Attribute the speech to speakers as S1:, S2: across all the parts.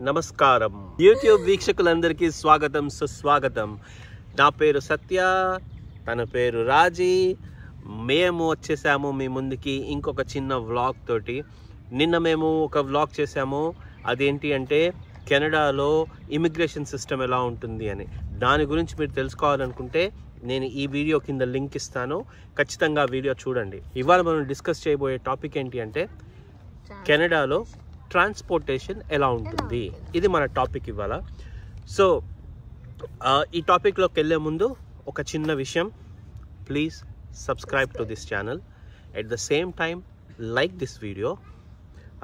S1: నమస్కారం యూట్యూబ్ వీక్షకులందరికీ స్వాగతం సుస్వాగతం. నా పేరు సత్య, తన పేరు రాజీ. మేము వచ్చేసాము మీ ముందుకి ఇంకొక చిన్న వ్లాగ్ తోటి. నిన్న మేము ఒక వ్లాగ్ చేసాము. అదేంటి అంటే కెనడాలో ఇమిగ్రేషన్ సిస్టమ్ ఎలా ఉంటుంది అని. దాని గురించి మీరు తెలుసుకోవాలనుకుంటే నేను ఈ వీడియో కింద లింక్ ఇస్తాను, ఖచ్చితంగా వీడియో చూడండి. ఇవాళ మనం డిస్కస్ చేయబోయే టాపిక్ ఏంటి అంటే కెనడాలో ట్రాన్స్పోర్టేషన్ ఎలా ఉంటుంది. ఇది మన టాపిక్ ఇవాళ. సో ఈ టాపిక్లోకి వెళ్ళే ముందు ఒక చిన్న విషయం, please subscribe to this channel. At the same time like this video.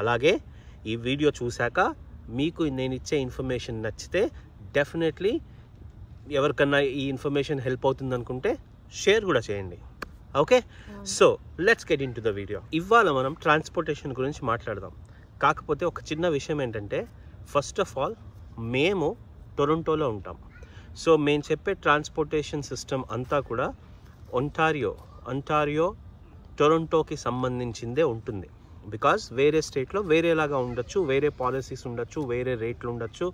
S1: అలాగే ఈ వీడియో చూశాక మీకు నేను ఇచ్చే ఇన్ఫర్మేషన్ నచ్చితే డెఫినెట్లీ ఎవరికన్నా ఈ ఇన్ఫర్మేషన్ హెల్ప్ అవుతుంది అనుకుంటే షేర్ కూడా చేయండి. Okay, so let's get in to the video. ఇవాళ మనం ట్రాన్స్పోర్టేషన్ గురించి మాట్లాడదాం. కాకపోతే ఒక చిన్న విషయం ఏంటంటే, ఫస్ట్ ఆఫ్ ఆల్ మేము టొరంటోలో ఉంటాం. సో మేము చెప్పే ట్రాన్స్పోర్టేషన్ సిస్టమ్ అంతా కూడా ఒంటారియో టొరంటోకి సంబంధించిందే ఉంటుంది. బికాజ్ వేరే స్టేట్లో వేరేలాగా ఉండొచ్చు, వేరే పాలసీస్ ఉండొచ్చు, వేరే రేట్లు ఉండొచ్చు,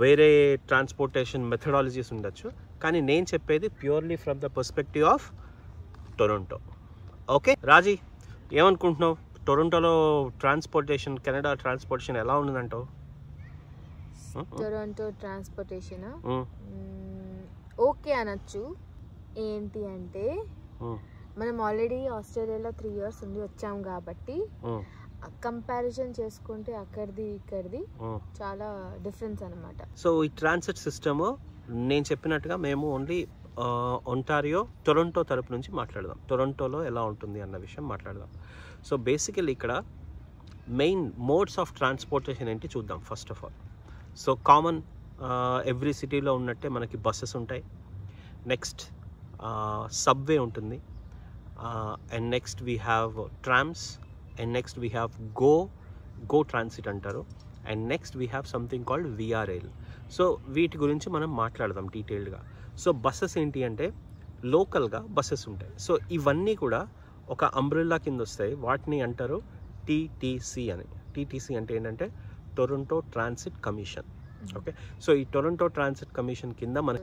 S1: వేరే ట్రాన్స్పోర్టేషన్ మెథడాలజీస్ ఉండొచ్చు. కానీ నేను చెప్పేది purely from the perspective of Toronto. Okay Raji, ఏమనుకుంటున్నావు? టొరంటోలో ట్రాన్స్పోర్టేషన్, కెనడా ట్రాన్స్పోర్టేషన్ ఎలా ఉందంటావు?
S2: టొరంటో ట్రాన్స్పోర్టేషన్ ఓకే అనొచ్చు. ఏంటి అంటే మనం ఆల్రెడీ ఆస్ట్రేలియాలో 3 years ఉండి వచ్చాం కాబట్టి కంపారిజన్ చేసుకుంటే అక్కడిది ఇక్కడిది చాలా డిఫరెన్స్ అనమాట.
S1: సో ఈ ట్రాన్సిట్ సిస్టమ్ నేను చెప్పినట్టుగా మేము ఓన్లీ ఒంటారియో టొరంటో తరపు నుంచి మాట్లాడదాం. టొరంటోలో ఎలా ఉంటుంది అన్న విషయం మాట్లాడదాం. సో బేసికల్లీ ఇక్కడ మెయిన్ మోడ్స్ ఆఫ్ ట్రాన్స్పోర్టేషన్ ఏంటి చూద్దాం first of all. So common every సిటీలో ఉన్నట్టే మనకి బస్సెస్ ఉంటాయి. నెక్స్ట్ సబ్వే ఉంటుంది. And next we have trams. And next we have GO Transit అంటారు. And next we have something called VIA Rail. So వీటి గురించి మనం మాట్లాడదాం డీటెయిల్డ్గా. సో బస్సెస్ ఏంటి అంటే లోకల్గా బస్సెస్ ఉంటాయి. సో ఇవన్నీ కూడా ఒక అంబ్రెల్లా కింద వస్తాయి. వాటిని అంటారు టీటీసీ అని. టీటీసీ అంటే ఏంటంటే Toronto Transit Commission. Okay, so ఈ టొరంటో ట్రాన్సిట్ కమిషన్ కింద మన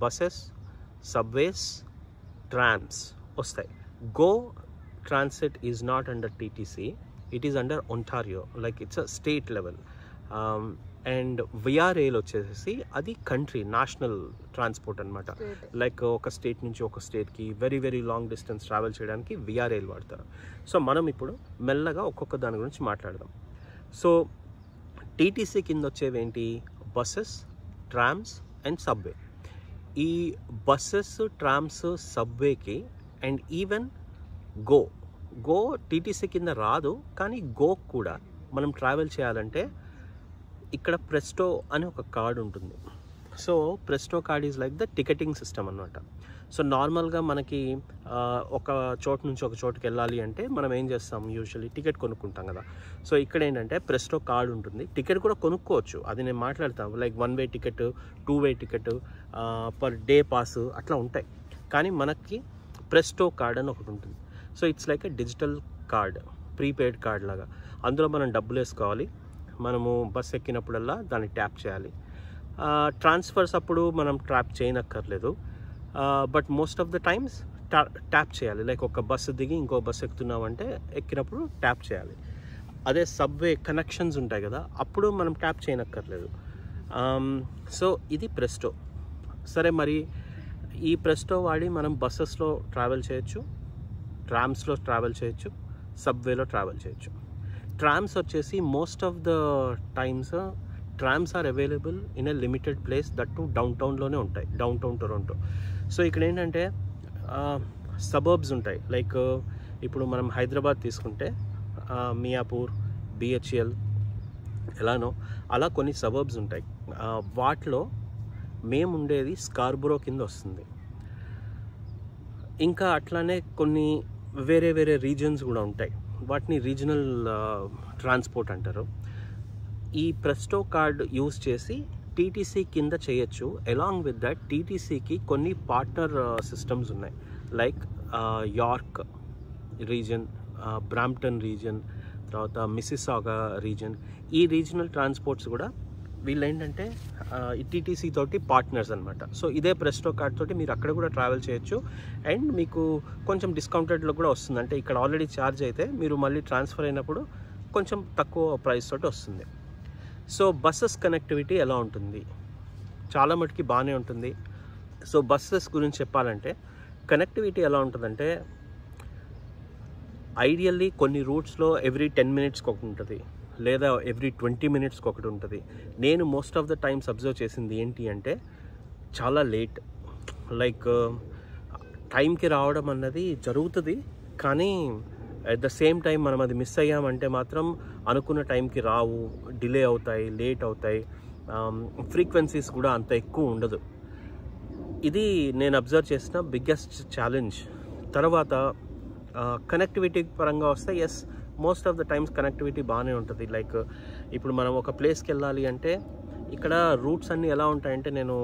S1: బస్సెస్, సబ్వేస్, ట్రామ్స్ వస్తాయి. GO Transit is not under TTC, it is under Ontario, like it's a state level. And VIA Rail వచ్చేసి అది కంట్రీ నేషనల్ ట్రాన్స్పోర్ట్ అనమాట. Like ఒక state నుంచి ఒక స్టేట్కి very very long distance travel చేయడానికి విఆర్ఏల్ వాడతారు. సో మనం ఇప్పుడు మెల్లగా ఒక్కొక్క దాని గురించి మాట్లాడదాం. సో టీటీసీ కింద వచ్చేవి ఏంటి? Buses, trams and subway. ఈ బస్సెస్, ట్రామ్స్, సబ్వేకి అండ్ ఈవెన్ గో టీటీసీ కింద రాదు, కానీ గో కూడా మనం ట్రావెల్ చేయాలంటే ఇక్కడ ప్రెస్టో అని ఒక కార్డ్ ఉంటుంది. So ప్రెస్టో card is like the ticketing system అనమాట. సో నార్మల్గా మనకి ఒక చోటు నుంచి ఒక చోటుకి వెళ్ళాలి అంటే మనం ఏం చేస్తాం? యూజువల్లీ టికెట్ కొనుక్కుంటాం కదా. సో ఇక్కడ ఏంటంటే ప్రెస్టో కార్డ్ ఉంటుంది. టికెట్ కూడా కొనుక్కోవచ్చు, అది నేను మాట్లాడతాను. Like 1-way ticket, 2-way ticket, per day pass అట్లా ఉంటాయి. కానీ మనకి ప్రెస్టో కార్డ్ అని ఒకటి ఉంటుంది. So it's like a digital card, prepaid card లాగా. అందులో మనం డబ్బులు వేసుకోవాలి. మనము బస్ ఎక్కినప్పుడల్లా దాన్ని ట్యాప్ చేయాలి. ట్రాన్స్ఫర్స్ అప్పుడు మనం ట్యాప్ చేయనక్కర్లేదు, but most of the times tap చేయాలి. లైక్ ఒక బస్సు దిగి ఇంకో బస్సు ఎక్కుతున్నామంటే ఎక్కినప్పుడు ట్యాప్ చేయాలి. అదే సబ్వే కనెక్షన్స్ ఉంటాయి కదా, అప్పుడు మనం ట్యాప్ చేయనక్కర్లేదు. సో ఇది ప్రెస్టో. సరే, మరి ఈ ప్రెస్టో వాడి మనం బస్సెస్లో ట్రావెల్ చేయొచ్చు, ట్రామ్స్లో ట్రావెల్ చేయొచ్చు, సబ్వేలో ట్రావెల్ చేయొచ్చు. ట్రామ్స్ వచ్చేసి most of the times trams are available in a limited place, that too డౌన్ టౌన్లోనే ఉంటాయి, డౌన్ టౌన్ టొరంటో. సో ఇక్కడ ఏంటంటే సబర్బ్స్ ఉంటాయి. లైక్ ఇప్పుడు మనం హైదరాబాద్ తీసుకుంటే మియాపూర్, బిహెచ్ఎల్ ఎలానో అలా కొన్ని సబర్బ్స్ ఉంటాయి. వాటిలో మేము ఉండేది స్కార్బరో కింద వస్తుంది. ఇంకా అట్లానే కొన్ని వేరే వేరే రీజన్స్ కూడా ఉంటాయి. వాటిని రీజనల్ ట్రాన్స్పోర్ట్ అంటారు. ఈ ప్రెస్టో కార్డ్ యూజ్ చేసి టీటీసీ కింద చేయొచ్చు. అలాంగ్ విత్ దట్ టీటీసీకి కొన్ని పార్ట్నర్ సిస్టమ్స్ ఉన్నాయి. Like York reason, Brampton reason, తర్వాత మిసిసాగా రీజన్. ఈ రీజనల్ ట్రాన్స్పోర్ట్స్ కూడా వీళ్ళు ఏంటంటే టీటీసీ తోటి పార్ట్నర్స్ అనమాట. సో ఇదే ప్రెస్టో కార్డ్ తోటి మీరు అక్కడ కూడా ట్రావెల్ చేయొచ్చు అండ్ మీకు కొంచెం డిస్కౌంటెడ్లో కూడా వస్తుంది. అంటే ఇక్కడ ఆల్రెడీ ఛార్జ్ అయితే మీరు మళ్ళీ ట్రాన్స్ఫర్ అయినప్పుడు కొంచెం తక్కువ ప్రైస్ తోటి వస్తుంది. సో బస్సెస్ కనెక్టివిటీ ఎలా ఉంటుంది? చాలా మటుకి బాగానే ఉంటుంది. సో బస్సెస్ గురించి చెప్పాలంటే కనెక్టివిటీ ఎలా ఉంటుందంటే ఐడియల్లీ కొన్ని రూట్స్లో ఎవ్రీ 10 minutesకి ఒకటి ఉంటుంది, లేదా ఎవ్రీ 20 minutesకి ఒకటి ఉంటుంది. నేను most of the times observe చేసింది ఏంటి అంటే చాలా లేట్, లైక్ టైంకి రావడం అన్నది జరుగుతుంది, కానీ అట్ ద సేమ్ టైం మనం అది మిస్ అయ్యామంటే మాత్రం అనుకున్న టైంకి రావు, డిలే అవుతాయి, లేట్ అవుతాయి, ఫ్రీక్వెన్సీస్ కూడా అంత ఎక్కువ ఉండదు. ఇది నేను అబ్జర్వ్ చేసిన బిగ్గెస్ట్ ఛాలెంజ్. తర్వాత కనెక్టివిటీ పరంగా వస్తే yes, most of the times connectivity బాగానే ఉంటుంది. లైక్ ఇప్పుడు మనం ఒక ప్లేస్కి వెళ్ళాలి అంటే ఇక్కడ రూట్స్ అన్నీ ఎలా ఉంటాయంటే, నేను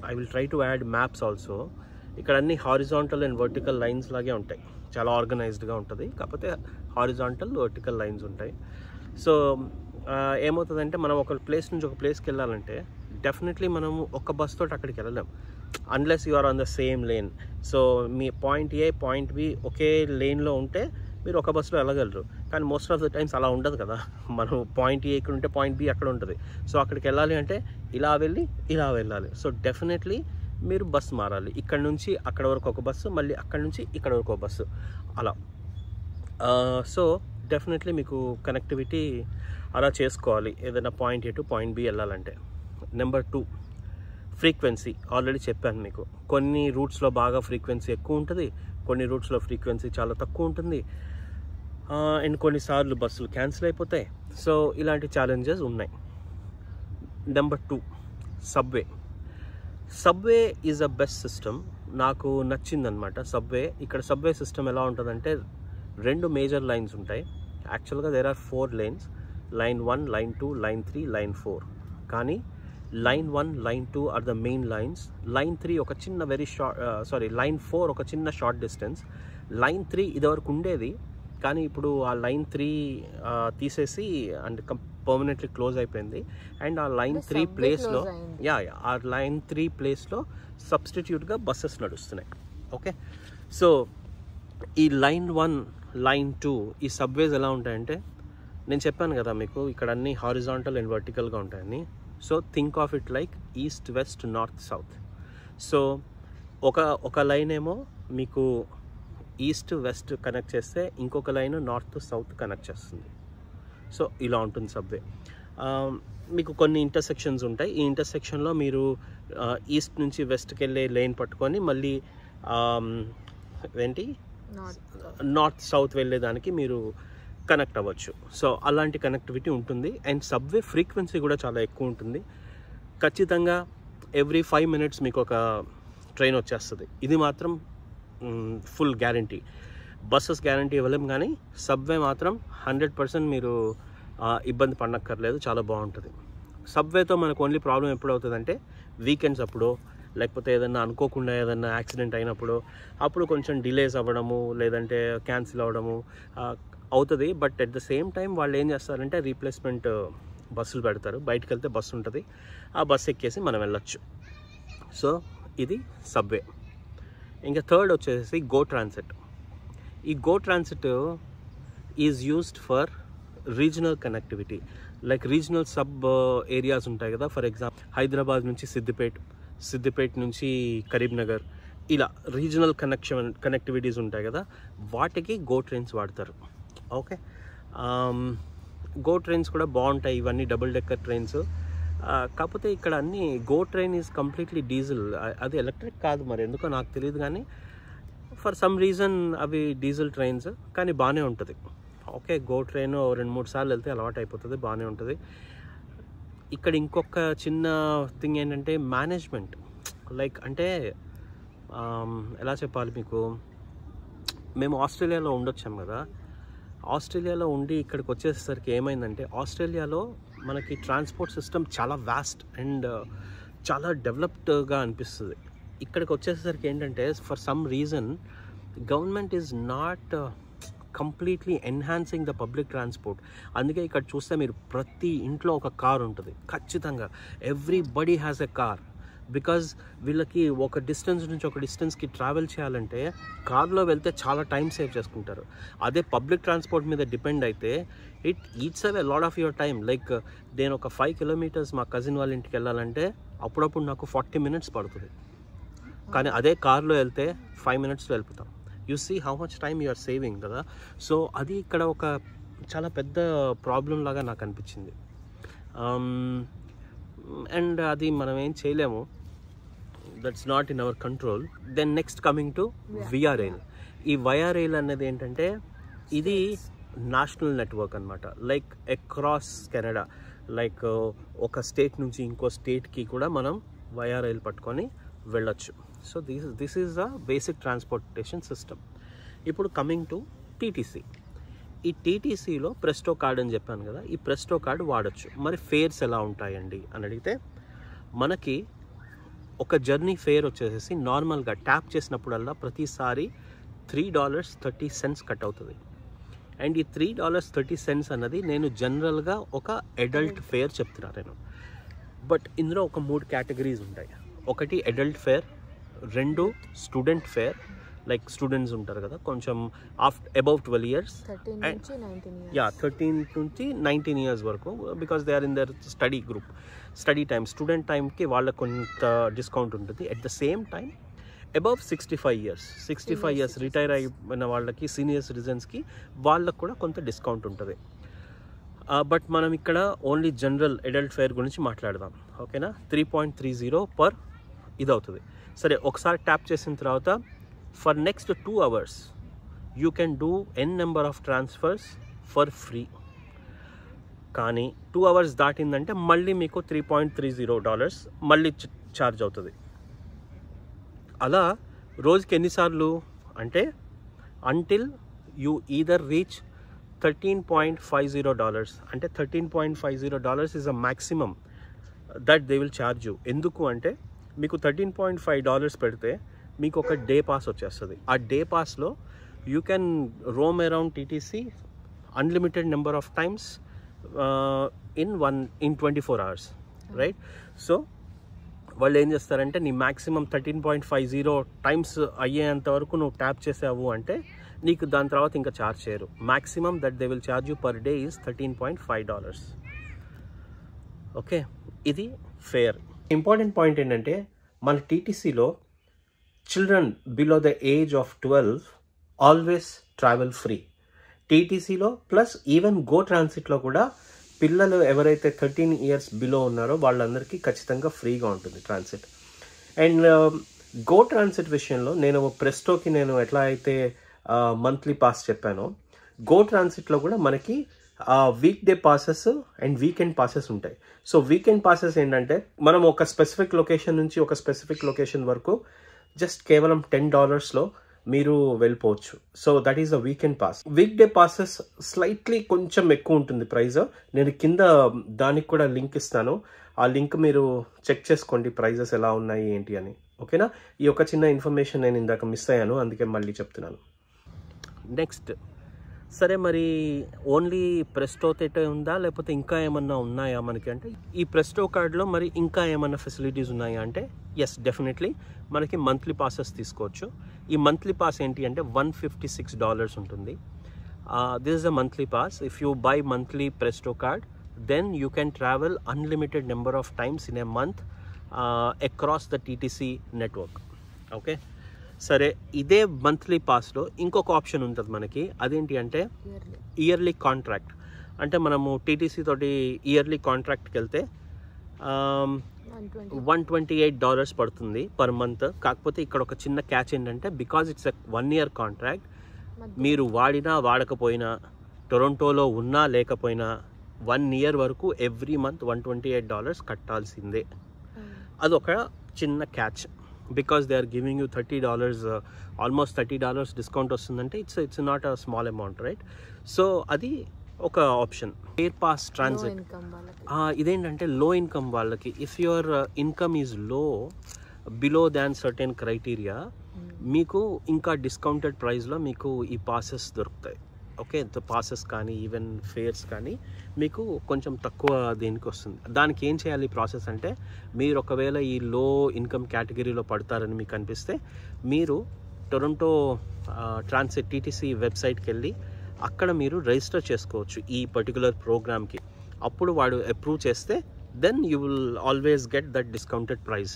S1: I will try to add maps also. ఇక్కడ అన్ని హారిజాంటల్ అండ్ వర్టికల్ లైన్స్ లాగే ఉంటాయి, చాలా ఆర్గనైజ్డ్గా ఉంటుంది, కాకపోతే హారిజాంటల్ వర్టికల్ లైన్స్ ఉంటాయి. సో ఏమవుతుందంటే మనం ఒక ప్లేస్ నుంచి ఒక ప్లేస్కి వెళ్ళాలంటే డెఫినెట్లీ మనము ఒక బస్ తోటి అక్కడికి వెళ్ళలేం unless you are on the same lane. So మీ పాయింట్ ఏ పాయింట్ బి ఒకే లేన్లో ఉంటే మీరు ఒక బస్సులో వెళ్ళగలరు, కానీ మోస్ట్ ఆఫ్ ద టైమ్స్ అలా ఉండదు కదా. మనం పాయింట్ ఏ ఇక్కడ ఉంటే పాయింట్ బి అక్కడ ఉంటుంది. సో అక్కడికి వెళ్ళాలి అంటే ఇలా వెళ్ళి ఇలా వెళ్ళాలి. సో డెఫినెట్లీ మీరు బస్సు మారాలి. ఇక్కడ నుంచి అక్కడ వరకు ఒక బస్సు, మళ్ళీ అక్కడ నుంచి ఇక్కడ వరకు ఒక బస్సు, అలా. సో డెఫినెట్లీ మీకు కనెక్టివిటీ అలా చేసుకోవాలి ఏదైనా point A to point B వెళ్ళాలంటే. Number 2, frequency. ఆల్రెడీ చెప్పాను మీకు, కొన్ని రూట్స్లో బాగా ఫ్రీక్వెన్సీ ఎక్కువ ఉంటుంది, కొన్ని రూట్స్లో ఫ్రీక్వెన్సీ చాలా తక్కువ ఉంటుంది, అండ్ కొన్నిసార్లు బస్సులు క్యాన్సిల్ అయిపోతాయి. సో ఇలాంటి ఛాలెంజెస్ ఉన్నాయి. Number 2, subway. Subway is a best system, నాకు నచ్చిందనమాట సబ్వే. ఇక్కడ సబ్వే సిస్టమ్ ఎలా ఉంటుందంటే 2 మేజర్ లైన్స్ ఉంటాయి. యాక్చువల్గా there are 4 lanes, line 1, line 2, line 3, line 4. కానీ line 1, line 2 are the main lines. Line 3 ఒక చిన్న లైన్ 4 ఒక చిన్న షార్ట్ డిస్టెన్స్. లైన్ 3 ఇదివరకు ఉండేది, కానీ ఇప్పుడు ఆ లైన్ 3 తీసేసి అండ్ పర్మనెంట్లీ క్లోజ్ అయిపోయింది. అండ్ ఆ లైన్ 3 ప్లేస్లో ఆ లైన్ 3 ప్లేస్లో సబ్స్టిట్యూట్గా బస్సెస్ నడుస్తున్నాయి. ఓకే, సో ఈ లైన్ 1, లైన్ 2 ఈ సబ్వేస్ ఎలా ఉంటాయంటే, నేను చెప్పాను కదా మీకు ఇక్కడ అన్ని హారిజాంటల్ అండ్ వర్టికల్గా ఉంటాయని. So think of it like east, west, north, south. So ఒక లైన్ ఏమో మీకు ఈస్ట్ వెస్ట్ కనెక్ట్ చేస్తే, ఇంకొక లైన్ నార్త్ సౌత్ కనెక్ట్ చేస్తుంది. సో ఇలా ఉంటుంది సబ్వే. మీకు కొన్ని ఇంటర్సెక్షన్స్ ఉంటాయి. ఈ ఇంటర్సెక్షన్లో మీరు ఈస్ట్ నుంచి వెస్ట్కి వెళ్ళే లైన్ పట్టుకొని మళ్ళీ నార్త్ సౌత్ వెళ్ళేదానికి మీరు కనెక్ట్ అవ్వచ్చు. సో అలాంటి కనెక్టివిటీ ఉంటుంది. అండ్ సబ్వే ఫ్రీక్వెన్సీ కూడా చాలా ఎక్కువ ఉంటుంది. ఖచ్చితంగా ఎవ్రీ 5 minutes మీకు ఒక ట్రైన్ వచ్చేస్తుంది. ఇది మాత్రం ఫుల్ గ్యారంటీ. బస్సెస్ గ్యారంటీ ఇవ్వలేం, కానీ సబ్వే మాత్రం 100% మీరు ఇబ్బంది పడనక్కర్లేదు, చాలా బాగుంటుంది. సబ్వేతో మనకు ఓన్లీ ప్రాబ్లం ఎప్పుడు అవుతుందంటే వీకెండ్స్ అప్పుడు, లేకపోతే ఏదైనా అనుకోకుండా ఏదైనా యాక్సిడెంట్ అయినప్పుడు, అప్పుడు కొంచెం డిలేస్ అవ్వడము లేదంటే క్యాన్సిల్ అవ్వడము అవుతుంది. But at the same time వాళ్ళు ఏం చేస్తారంటే రీప్లేస్మెంట్ బస్సులు పెడతారు. బయటకు వెళ్తే బస్సు ఉంటుంది, ఆ బస్సు ఎక్కేసి మనం వెళ్ళొచ్చు. సో ఇది సబ్వే. ఇంకా థర్డ్ వచ్చేసి గో ట్రాన్సిట్. ఈ go Transit is used for regional connectivity. Like regional sub areas ఉంటాయి కదా, ఫర్ ఎగ్జాంపుల్ హైదరాబాద్ నుంచి సిద్దిపేట నుంచి కరీంనగర్, ఇలా రీజనల్ కనెక్టివిటీస్ ఉంటాయి కదా, వాటికి గో ట్రైన్స్ వాడతారు. ఓకే, గో ట్రైన్స్ కూడా బాగుంటాయి. ఇవన్నీ డబుల్ డెక్కర్ ట్రైన్స్. కాకపోతే ఇక్కడ అన్ని go train is completely diesel, అది ఎలక్ట్రిక్ కాదు, మరి ఎందుకో నాకు తెలియదు, కానీ ఫర్ సమ్ రీజన్ అవి డీజిల్ ట్రైన్స్, కానీ బాగానే ఉంటుంది. ఓకే, గో ట్రైన్ 2-3 సార్లు వెళ్తే అలవాటు అయిపోతుంది, బాగానే ఉంటుంది. ఇక్కడ ఇంకొక చిన్న థింగ్ ఏంటంటే మేనేజ్మెంట్. లైక్ అంటే ఎలా చెప్పాలి మీకు, మేము ఆస్ట్రేలియాలో ఉండొచ్చాం కదా, ఆస్ట్రేలియాలో ఉండి ఇక్కడికి వచ్చేసరికి ఏమైందంటే ఆస్ట్రేలియాలో మనకి ట్రాన్స్పోర్ట్ సిస్టమ్ చాలా వాస్ట్ అండ్ చాలా డెవలప్డ్గా అనిపిస్తుంది. ఇక్కడికి వచ్చేసరికి ఏంటంటే for some reason government is not completely enhancing the public transport. అందుకే ఇక్కడ చూస్తే మీరు ప్రతి ఇంట్లో ఒక కార్ ఉంటుంది ఖచ్చితంగా. Everybody has a car. Because వీళ్ళకి ఒక డిస్టెన్స్ నుంచి ఒక డిస్టెన్స్కి ట్రావెల్ చేయాలంటే కార్లో వెళ్తే చాలా టైం సేవ్ చేసుకుంటారు. అదే పబ్లిక్ ట్రాన్స్పోర్ట్ మీద డిపెండ్ అయితే it eats away lot of your time. Like నేను ఒక 5 kilometers మా కజిన్ వాళ్ళ ఇంటికి వెళ్ళాలంటే అప్పుడప్పుడు నాకు 40 minutes పడుతుంది. కానీ అదే కార్లో వెళ్తే 5 minutesలో వెళ్ళిపోతాం. You see how much time you are saving కదా. సో అది ఇక్కడ ఒక చాలా పెద్ద ప్రాబ్లం లాగా నాకు అనిపించింది. అండ్ అది మనం ఏం చేయలేము, that's not in our control. Then next coming to VR rail. ఈ వైఆర్ రైల్ అనేది ఏంటంటే ఇది నేషనల్ నెట్వర్క్ అనమాట. లైక్ అక్రాస్ కెనడా, లైక్ ఒక స్టేట్ నుంచి ఇంకో స్టేట్కి కూడా మనం వైఆర్ రైల్ పట్టుకొని వెళ్ళొచ్చు. So this is the basic transportation system. ఇప్పుడు కమింగ్ టు టీటీసీ. ఈ టీటీసీలో ప్రెస్టో కార్డ్ అని చెప్పాను కదా, ఈ ప్రెస్టో కార్డ్ వాడచ్చు. మరి ఫేర్స్ ఎలా ఉంటాయండి అని అడిగితే మనకి ఒక జర్నీ ఫేర్ వచ్చేసి నార్మల్గా ట్యాప్ చేసినప్పుడల్లా ప్రతిసారి $3.30 కట్ అవుతుంది. అండ్ ఈ $3.30 అన్నది నేను జనరల్గా ఒక అడల్ట్ ఫేర్ చెప్తున్నాను నేను. బట్ ఇందులో ఒక 3 కేటగిరీస్ ఉంటాయి. ఒకటి adult fair, 2 student fair, like students ఉంటారు కదా కొంచెం అబౌవ్ 12 years,
S2: 13 నుంచి 19 years.
S1: 13 నుంచి 19 years వరకు, because they are in their study group, study time, student టైంకి వాళ్ళకు కొంత డిస్కౌంట్ ఉంటుంది. At the same time above 65 years, 65 years retire అయిన వాళ్ళకి, సీనియర్ సిటిజన్స్కి వాళ్ళకు కూడా కొంత డిస్కౌంట్ ఉంటుంది. బట్ మనం ఇక్కడ ఓన్లీ జనరల్ అడల్ట్ ఫేర్ గురించి మాట్లాడదాం, ఓకేనా. 3.30 పర్ ఇది అవుతుంది. సరే, ఒకసారి ట్యాప్ చేసిన తర్వాత for next 2 hours you can do N number of transfers for free. కానీ 2 hours దాటిందంటే మళ్ళీ మీకు $3.30 మళ్ళీ ఛార్జ్ అవుతుంది. అలా రోజుకి ఎన్నిసార్లు అంటే అంటిల్ యూ ఈదర్ రీచ్ $13.50, అంటే $13.50 is a maximum that they will charge you. ఎందుకు అంటే మీకు $13.5 పెడితే మీకు ఒక డే పాస్ వచ్చేస్తుంది. ఆ డే పాస్లో you can roam around TTC unlimited number of times in 24 hours, right. So వాళ్ళు ఏం చేస్తారంటే నీ మ్యాక్సిమం 13.50 టైమ్స్ అయ్యేంత వరకు నువ్వు ట్యాప్ చేసావు అంటే నీకు దాని తర్వాత ఇంకా ఛార్జ్ చేయరు. Maximum that they will charge you per day is $13.5. Okay, ఇది ఫేర్. ఇంపార్టెంట్ పాయింట్ ఏంటంటే మన టీటీసీలో children below the age of 12 always travel free. టీటీసీలో ప్లస్ ఈవెన్ గో ట్రాన్సిట్లో కూడా పిల్లలు ఎవరైతే 13 years బిలో ఉన్నారో వాళ్ళందరికీ ఖచ్చితంగా ఫ్రీగా ఉంటుంది ట్రాన్సిట్. అండ్ గో ట్రాన్సిట్ విషయంలో నేను ప్రెస్టోకి నేను ఎట్లా అయితే మంత్లీ పాస్ చెప్పానో, గో ట్రాన్సిట్లో కూడా మనకి week day passes and weekend passes ఉంటాయి. సో వీకెండ్ పాసెస్ ఏంటంటే మనం ఒక స్పెసిఫిక్ లొకేషన్ నుంచి ఒక స్పెసిఫిక్ లొకేషన్ వరకు జస్ట్ కేవలం $10లో మీరు వెళ్ళిపోవచ్చు. So that is a weekend pass. Week day passes slightly కొంచెం ఎక్కువ ఉంటుంది ప్రైస్. నేను కింద దానికి కూడా లింక్ ఇస్తాను, ఆ లింక్ మీరు చెక్ చేసుకోండి ప్రైజెస్ ఎలా ఉన్నాయి ఏంటి అని, ఓకేనా. ఈ ఒక చిన్న ఇన్ఫర్మేషన్ నేను ఇందాక మిస్ అయ్యాను, అందుకే మళ్ళీ చెప్తున్నాను. నెక్స్ట్, సరే మరి ఓన్లీ ప్రెస్టో తేటే ఉందా లేకపోతే ఇంకా ఏమన్నా ఉన్నాయా మనకి అంటే, ఈ ప్రెస్టో కార్డ్లో మరి ఇంకా ఏమన్నా ఫెసిలిటీస్ ఉన్నాయా అంటే ఎస్, డెఫినెట్లీ మనకి మంత్లీ పాసెస్ తీసుకోవచ్చు. ఈ మంత్లీ పాస్ ఏంటి అంటే $156 ఉంటుంది. This is a monthly pass. If you buy monthly Presto card then you can travel unlimited number of times in a month across the TTC network. Okay, సరే, ఇదే monthly పాస్లో ఇంకొక option ఉంటుంది మనకి. అదేంటి అంటే ఇయర్లీ కాంట్రాక్ట్. అంటే మనము TTC తోటి ఇయర్లీ కాంట్రాక్ట్కి వెళ్తే $128 పడుతుంది పర్ మంత్. కాకపోతే ఇక్కడ ఒక చిన్న క్యాచ్ ఏంటంటే because it's a 1 year contract, మీరు వాడినా వాడకపోయినా, టొరంటోలో ఉన్నా లేకపోయినా 1 year వరకు ఎవ్రీ మంత్ $128 కట్టాల్సిందే. అదొక చిన్న catch. Because they are giving you $30, almost $30 discount వస్తుందంటే it's not a small amount, right. So అది ఒక ఆప్షన్. ఎయిర్ పాస్ ట్రాన్సిట్ ఇదేంటంటే లో ఇన్కమ్ వాళ్ళకి, if your income is low below than certain criteria, మీకు ఇంకా డిస్కౌంటెడ్ ప్రైస్లో మీకు ఈ పాసెస్ దొరుకుతాయి. ఓకే, పాసెస్ కానీ ఈవెన్ ఫేర్స్ కానీ మీకు కొంచెం తక్కువ దీనికి వస్తుంది. దానికి ఏం చేయాలి ప్రాసెస్ అంటే, మీరు ఒకవేళ ఈ లో ఇన్కమ్ కేటగిరీలో పడతారని మీకు అనిపిస్తే మీరు టొరంటో ట్రాన్సిట్ టీటీసీ వెబ్సైట్కి వెళ్ళి అక్కడ మీరు రిజిస్టర్ చేసుకోవచ్చు ఈ పర్టికులర్ ప్రోగ్రామ్కి. అప్పుడు వాడు అప్రూవ్ చేస్తే then you will always get that discounted price.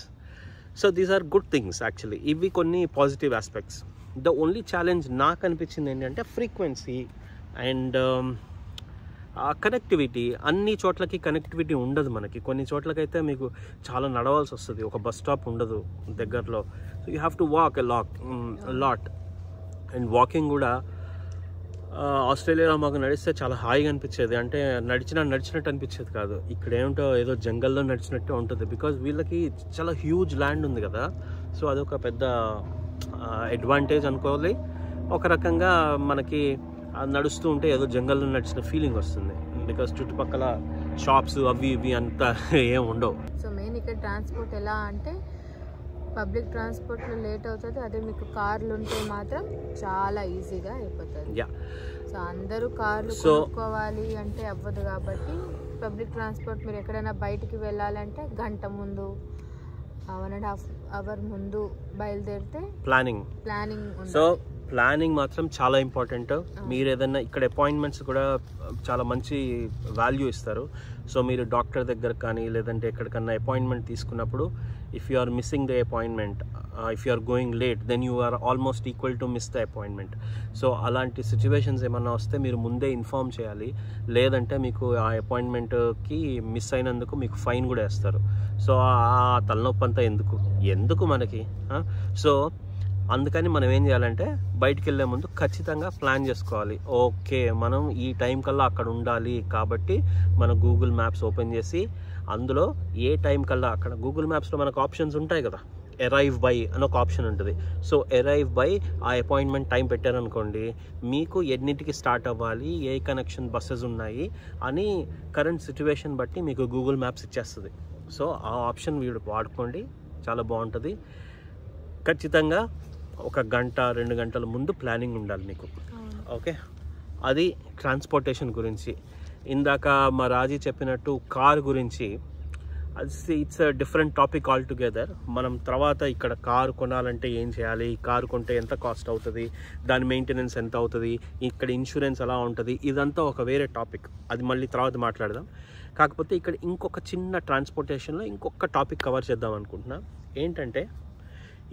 S1: So these are good things actually. ఇవి కొన్ని positive aspects. The only challenge నాకు అనిపించింది ఏంటంటే ఫ్రీక్వెన్సీ అండ్ కనెక్టివిటీ. అన్ని చోట్లకి కనెక్టివిటీ ఉండదు మనకి. కొన్ని చోట్లకైతే మీకు చాలా నడవాల్సి వస్తుంది, ఒక బస్ స్టాప్ ఉండదు దగ్గరలో. So you have to walk lot. And walking కూడా ఆస్ట్రేలియాలో మాకు నడిస్తే చాలా హాయిగా అనిపించేది. అంటే నడిచినట్టు అనిపించేది కాదు. ఇక్కడ ఏమిటో ఏదో జంగల్లో నడిచినట్టే ఉంటుంది. బికాజ్ వీళ్ళకి చాలా హ్యూజ్ ల్యాండ్ ఉంది కదా. సో అదొక పెద్ద అడ్వాంటేజ్ అనుకోవాలి. ఒక రకంగా మనకి నడుస్తూ ఉంటే ఏదో జంగల్లో నడిచిన ఫీలింగ్ వస్తుంది. బికాజ్ చుట్టుపక్కల షాప్స్ అవి ఇవి అంతా ఏం ఉండవు.
S2: సో మెయిన్ ఇక్కడ ట్రాన్స్పోర్ట్ ఎలా అంటే పబ్లిక్ ట్రాన్స్పోర్ట్లో లేట్ అవుతుంది. అదే మీకు కార్లు ఉంటే మాత్రం చాలా ఈజీగా అయిపోతుంది. సో అందరూ కార్లు కొనుక్కోవాలి అంటే అవ్వదు కాబట్టి పబ్లిక్ ట్రాన్స్పోర్ట్ మీరు ఎక్కడైనా బయటికి వెళ్ళాలంటే గంట ముందు 1.5 hour ముందు బయలుదేరితే ప్లానింగ్.
S1: సో ప్లానింగ్ మాత్రం చాలా ఇంపార్టెంట్. మీరు ఏదైనా ఇక్కడ అపాయింట్మెంట్స్ కూడా చాలా మంచి వాల్యూ ఇస్తారు. సో మీరు డాక్టర్ దగ్గర కానీ లేదంటే ఎక్కడికన్నా అపాయింట్మెంట్ తీసుకున్నప్పుడు if you are missing the appointment, if you are going late, then you are almost equal to miss the appointment. So అలాంటి సిచ్యువేషన్స్ ఏమన్నా వస్తే మీరు ముందే ఇన్ఫార్మ్ చేయాలి. లేదంటే మీకు ఆ అపాయింట్మెంట్కి మిస్ అయినందుకు మీకు ఫైన్ కూడా వేస్తారు. సో ఆ తలనొప్పి అంతా ఎందుకు మనకి. సో అందుకని మనం ఏం చేయాలంటే బయటికి వెళ్ళే ముందు ఖచ్చితంగా ప్లాన్ చేసుకోవాలి. ఓకే, మనం ఈ టైం కల్లా అక్కడ ఉండాలి కాబట్టి మన గూగుల్ మ్యాప్స్ ఓపెన్ చేసి అందులో ఏ టైం కల్లా అక్కడ గూగుల్ మ్యాప్స్లో మనకు ఆప్షన్స్ ఉంటాయి కదా, అరైవ్ బై అని ఒక ఆప్షన్ ఉంటుంది. సో అరైవ్ బై ఆ అపాయింట్మెంట్ టైం పెట్టారనుకోండి, మీకు ఎన్నింటికి స్టార్ట్ అవ్వాలి, ఏ కనెక్షన్ బస్సెస్ ఉన్నాయి అని కరెంట్ సిచ్యువేషన్ బట్టి మీకు గూగుల్ మ్యాప్స్ ఇచ్చేస్తుంది. సో ఆ ఆప్షన్ వీడు వాడుకోండి, చాలా బాగుంటుంది. ఖచ్చితంగా 1 గంట 2 గంటల ముందు ప్లానింగ్ ఉండాలి మీకు. ఓకే, అది ట్రాన్స్పోర్టేషన్ గురించి. ఇందాక మా రాజీ చెప్పినట్టు కార్ గురించి, it's a different topic all together. మనం తర్వాత ఇక్కడ కారు కొనాలంటే ఏం చేయాలి, కారు కొంటే ఎంత కాస్ట్ అవుతుంది, దాని మెయింటెనెన్స్ ఎంత అవుతుంది, ఇక్కడ ఇన్సూరెన్స్ ఎలా ఉంటుంది, ఇదంతా ఒక వేరే టాపిక్. అది మళ్ళీ తర్వాత మాట్లాడదాం. కాకపోతే ఇక్కడ ఇంకొక చిన్న ట్రాన్స్పోర్టేషన్లో ఇంకొక టాపిక్ కవర్ చేద్దాం అనుకుంటున్నా. ఏంటంటే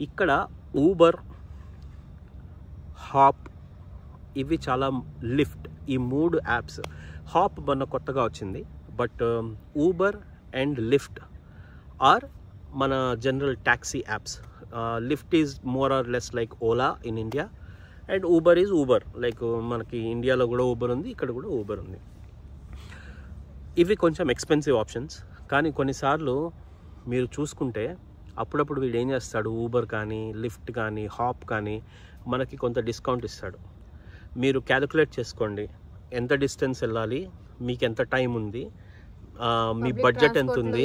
S1: ఇక్కడ ఊబర్, హాప్, ఇవి చాలా, లిఫ్ట్, ఈ 3 యాప్స్. హాప్ మొన్న కొత్తగా వచ్చింది, but Uber and Lyft are మన general taxi apps. Lyft is more or less like Ola in India and Uber is Uber. Like మనకి ఇండియాలో కూడా ఊబర్ ఉంది, ఇక్కడ కూడా ఊబర్ ఉంది. ఇవి కొంచెం ఎక్స్పెన్సివ్ ఆప్షన్స్, కానీ కొన్నిసార్లు మీరు చూసుకుంటే అప్పుడప్పుడు వీడు ఏం చేస్తాడు, ఊబర్ కానీ లిఫ్ట్ కానీ హాప్ కానీ మనకి కొంత డిస్కౌంట్ ఇస్తాడు. మీరు క్యాలిక్యులేట్ చేసుకోండి, ఎంత డిస్టెన్స్ వెళ్ళాలి, మీకు ఎంత టైం ఉంది, మీ బడ్జెట్ ఎంత ఉంది,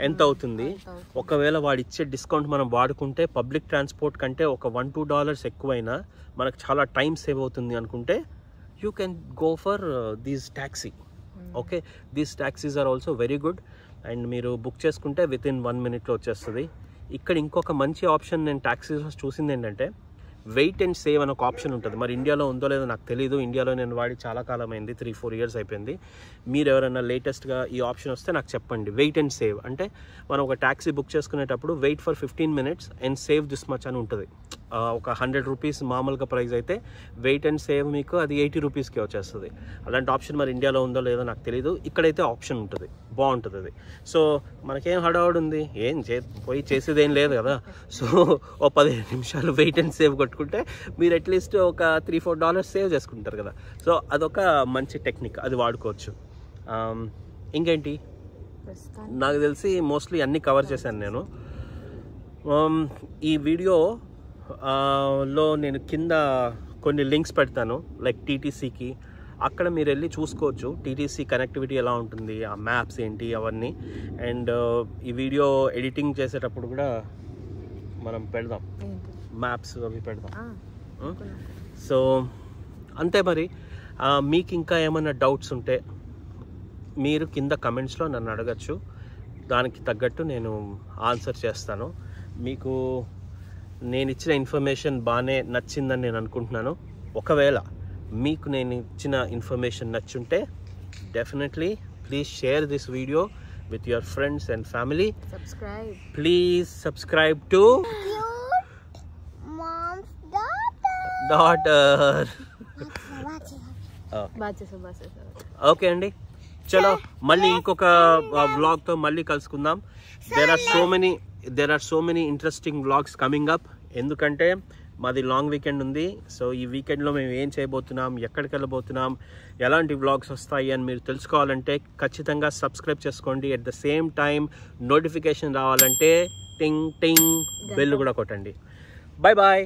S1: ఎంత అవుతుంది. ఒకవేళ వాడు ఇచ్చే డిస్కౌంట్ మనం వాడుకుంటే పబ్లిక్ ట్రాన్స్పోర్ట్ కంటే ఒక $1-2 ఎక్కువైనా మనకు చాలా టైం సేవ్ అవుతుంది అనుకుంటే you can go for these taxi. Okay, these taxis are also very good. And మీరు బుక్ చేసుకుంటే వితిన్ 1 minute వచ్చేస్తుంది. ఇక్కడ ఇంకొక మంచి ఆప్షన్ నేను ట్యాక్సీస్ చూసింది ఏంటంటే వెయిట్ అండ్ సేవ్ అని ఒక ఆప్షన్ ఉంటుంది. మరి ఇండియాలో ఉందో లేదో నాకు తెలియదు. ఇండియాలో నేను వాడి చాలా కాలం అయింది, 3-4 years అయిపోయింది. మీరు ఎవరైనా లేటెస్ట్గా ఈ ఆప్షన్ వస్తే నాకు చెప్పండి. వెయిట్ అండ్ సేవ్ అంటే మనం ఒక ట్యాక్సీ బుక్ చేసుకునేటప్పుడు wait for 15 minutes and save this much అని ఉంటుంది. ఒక 100 rupees మామూలుగా ప్రైస్ అయితే వెయిట్ అండ్ సేవ్ మీకు అది 80 rupeesకి వచ్చేస్తుంది. అలాంటి ఆప్షన్ మరి ఇండియాలో ఉందో లేదో నాకు తెలియదు. ఇక్కడైతే ఆప్షన్ ఉంటుంది, బాగుంటుంది అది. సో మనకేం హడావుడి ఉంది, పోయి చేసేది ఏం లేదు కదా. సో ఓ 15 నిమిషాలు వెయిట్ అండ్ సేవ్ కొట్టుకుంటే మీరు అట్లీస్ట్ ఒక $3-4 సేవ్ చేసుకుంటారు కదా. సో అదొక మంచి టెక్నిక్, అది వాడుకోవచ్చు. ఇంకేంటి, నాకు తెలిసి మోస్ట్లీ అన్నీ కవర్ చేశాను నేను. ఈ వీడియో లో నేను కింద కొన్ని లింక్స్ పెడతాను, లైక్ టీటీసీకి. అక్కడ మీరు వెళ్ళి చూసుకోవచ్చు టీటీసీ కనెక్టివిటీ ఎలా ఉంటుంది, ఆ మ్యాప్స్ ఏంటి అవన్నీ. అండ్ ఈ వీడియో ఎడిటింగ్ చేసేటప్పుడు కూడా మనం పెడదాం, మ్యాప్స్ అవి పెడదాం. సో అంతే మరి. మీకు ఇంకా ఏమైనా డౌట్స్ ఉంటే మీరు కింద కమెంట్స్లో నన్ను అడగచ్చు, దానికి తగ్గట్టు నేను ఆన్సర్ చేస్తాను. మీకు నేను ఇచ్చిన ఇన్ఫర్మేషన్ బాగానే నచ్చిందని నేను అనుకుంటున్నాను. ఒకవేళ మీకు నేను ఇచ్చిన ఇన్ఫర్మేషన్ నచ్చుంటే definitely please share this video with your friends and family.
S2: Subscribe.
S1: Please subscribe to
S3: Cute Mom's Daughter.
S1: Okay అండి, చలో మళ్ళీ ఇంకొక వ్లాగ్తో మళ్ళీ కలుసుకుందాం. there are so many interesting vlogs coming up. ఎందుకంటే మాది లాంగ్ వీకెండ్ ఉంది. సో ఈ వీకెండ్లో మేము ఏం చేయబోతున్నాం, ఎక్కడికి వెళ్ళబోతున్నాం, ఎలాంటి వ్లాగ్స్ వస్తాయి అని మీరు తెలుసుకోవాలంటే ఖచ్చితంగా సబ్స్క్రైబ్ చేసుకోండి. At the same time notification రావాలంటే టింగ్ టింగ్ బెల్ కూడా కొట్టండి. Bye bye.